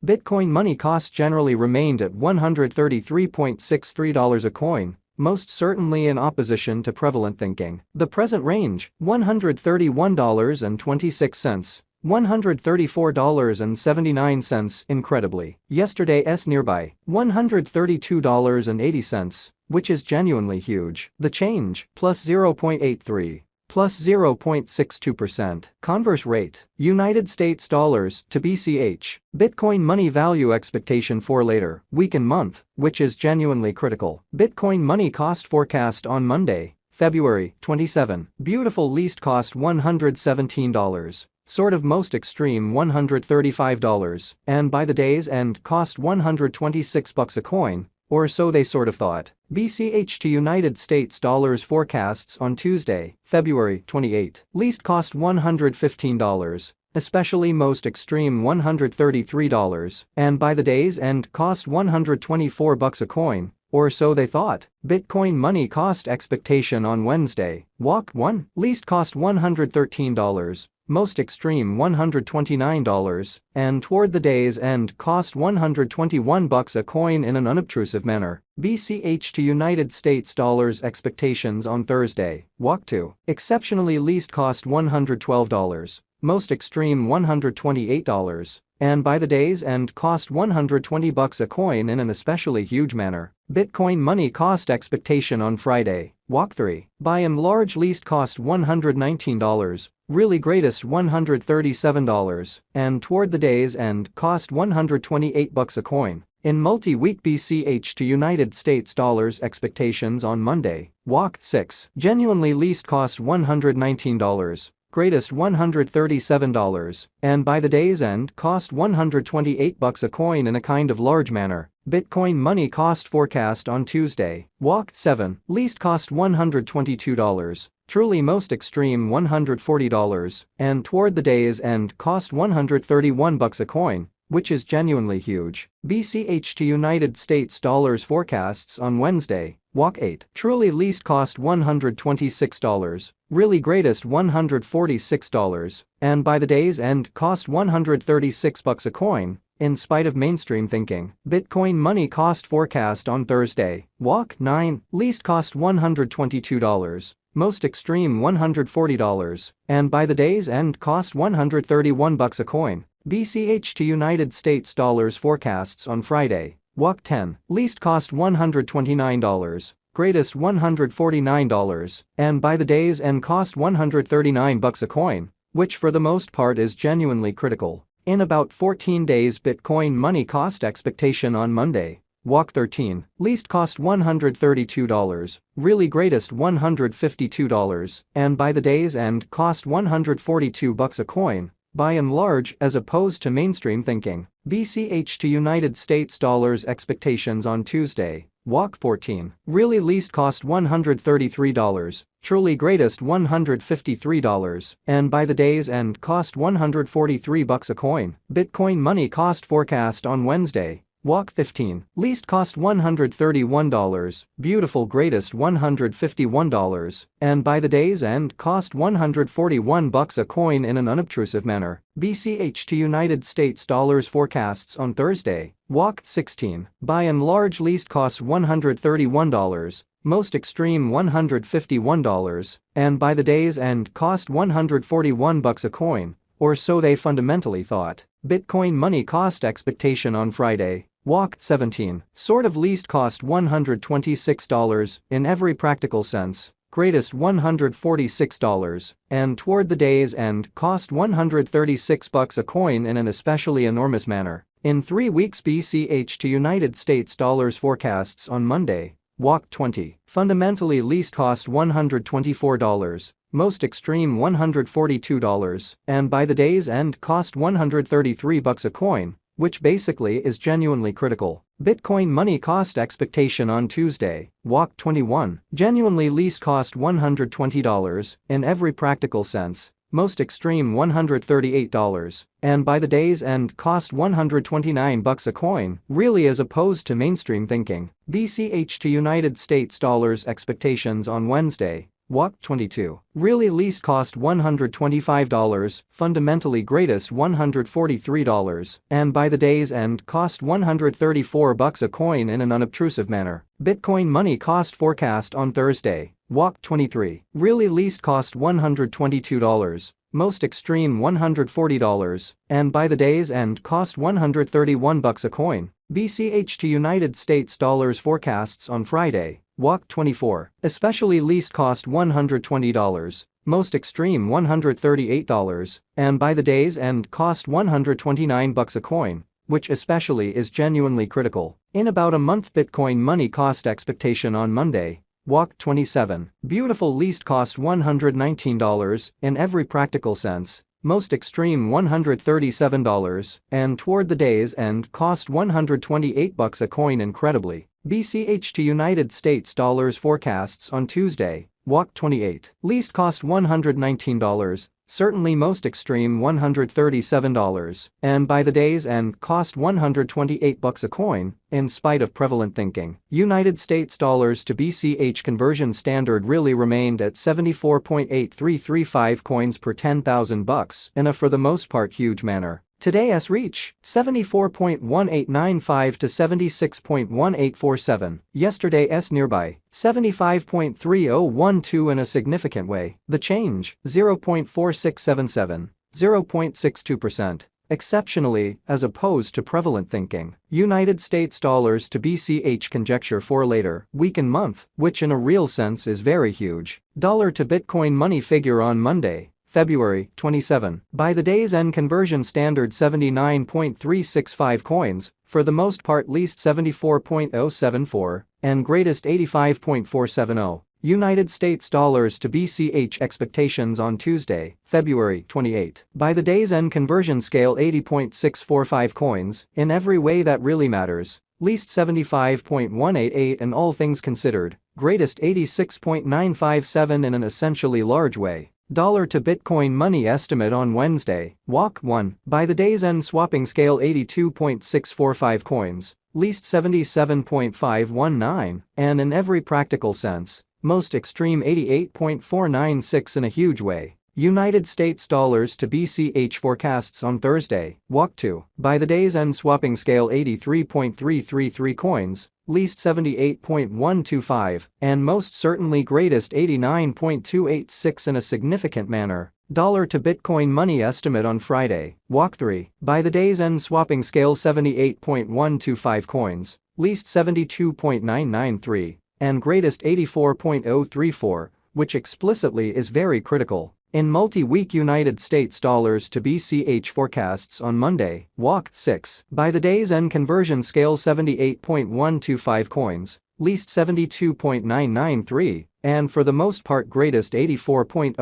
Bitcoin money cost generally remained at $133.63 a coin, most certainly in opposition to prevalent thinking. The present range, $131.26. $134.79 incredibly. Yesterday's nearby, $132.80, which is genuinely huge. The change, plus 0.83. Plus 0.62%. Converse rate, United States dollars to BCH. Bitcoin money value expectation for later, week and month, which is genuinely critical. Bitcoin money cost forecast on Monday, February 27. Beautiful least cost $117. Sort of most extreme $135. And by the day's end cost $126 a coin, or so they sort of thought. BCH to United States dollars forecasts on Tuesday, February 28. Least cost $115, especially most extreme $133, and by the day's end cost $124 a coin, or so they thought. Bitcoin money cost expectation on Wednesday, walk 1. Least cost $113. Most extreme $129, and toward the day's end cost $121 a coin in an unobtrusive manner. BCH to United States dollars expectations on Thursday, walk 2. Exceptionally least cost $112, most extreme $128, and by the day's end cost $120 a coin in an especially huge manner. Bitcoin money cost expectation on Friday, walk 3. By and large least cost $119, really greatest $137, and toward the day's end cost $128 a coin. In multi-week BCH to United States dollars expectations on Monday, walk 6. Genuinely least cost $119. Greatest $137, and by the day's end cost $128 a coin in a kind of large manner. Bitcoin money cost forecast on Tuesday, walk 7. Least cost $122, truly most extreme $140, and toward the day's end cost $131 a coin, which is genuinely huge. BCH to United States dollars forecasts on Wednesday, walk 8. Truly least cost $126, really greatest $146, and by the day's end cost $136 a coin, in spite of mainstream thinking. Bitcoin money cost forecast on Thursday, walk 9. Least cost $122, most extreme $140, and by the day's end cost $131 a coin. BCH to United States dollars forecasts on Friday, walk 10. Least cost $129, greatest $149, and by the day's end cost $139 a coin, which for the most part is genuinely critical. In about 14 days Bitcoin money cost expectation on Monday, walk 13. Least cost $132, really greatest $152, and by the day's end cost $142 a coin, by and large as opposed to mainstream thinking. BCH to United States dollars expectations on Tuesday, walk 14. Really least cost $133, truly greatest $153, and by the day's end cost $143 a coin. Bitcoin money cost forecast on Wednesday, walk 15. Least cost $131, beautiful greatest $151, and by the day's end cost $141 a coin in an unobtrusive manner. BCH to United States dollars forecasts on Thursday, walk 16. By and large least cost $131, most extreme $151, and by the day's end cost $141 a coin, or so they fundamentally thought. Bitcoin money cost expectation on Friday, walk 17. Sort of least cost $126 in every practical sense, greatest $146, and toward the day's end cost $136 a coin in an especially enormous manner. In 3 weeks BCH to United States dollars forecasts on Monday, walk 20. Fundamentally least cost $124, most extreme $142, and by the day's end cost $133 a coin, which basically is genuinely critical. Bitcoin money cost expectation on Tuesday, walk 21. Genuinely least cost $120 in every practical sense, most extreme $138, and by the day's end cost $129 a coin, really as opposed to mainstream thinking. BCH to United States dollars expectations on Wednesday, walk 22. Really least cost $125, fundamentally greatest $143, and by the day's end cost $134 a coin in an unobtrusive manner. Bitcoin money cost forecast on Thursday, walk 23. Really least cost $122. Most extreme $140, and by the day's end cost $131 a coin. BCH to United States dollars forecasts on Friday, walk 24. Especially least cost $120, most extreme $138, and by the day's end cost $129 a coin, which especially is genuinely critical. In about a month Bitcoin money cost expectation on Monday, walk 27. Beautiful least cost $119 in every practical sense, most extreme $137, and toward the day's end cost $128 a coin incredibly. BCH to United States dollars forecasts on Tuesday, walk 28. Least cost $119, certainly most extreme $137, and by the day's end cost $128 a coin, in spite of prevalent thinking. United States dollars to BCH conversion standard really remained at 74.8335 coins per $10,000 in a for the most part huge manner. Today's reach, 74.1895 to 76.1847. Yesterday's nearby, 75.3012 in a significant way. The change, 0.4677, 0.62%. Exceptionally, as opposed to prevalent thinking. United States dollars to BCH conjecture for later week and month, which in a real sense is very huge. Dollar to Bitcoin money figure on Monday, February 27. By the day's end conversion standard 79.365 coins, for the most part least 74.074, and greatest 85.470. United States dollars to BCH expectations on Tuesday, February 28. By the day's end conversion scale 80.645 coins, in every way that really matters, least 75.188 and all things considered, greatest 86.957 in an essentially large way. Dollar to Bitcoin money estimate on Wednesday, walk 1. By the day's end swapping scale 82.645 coins, least 77.519, and in every practical sense, most extreme 88.496 in a huge way. United States dollars to BCH forecasts on Thursday, walk 2. By the day's end swapping scale 83.333 coins, least 78.125, and most certainly greatest 89.286 in a significant manner. Dollar to Bitcoin money estimate on Friday, walk 3. By the day's end swapping scale 78.125 coins, least 72.993, and greatest 84.034, which explicitly is very critical. In multi-week United States dollars to BCH forecasts on Monday, walk 6. By the day's end conversion scale 78.125 coins, least 72.993, and for the most part greatest 84.034.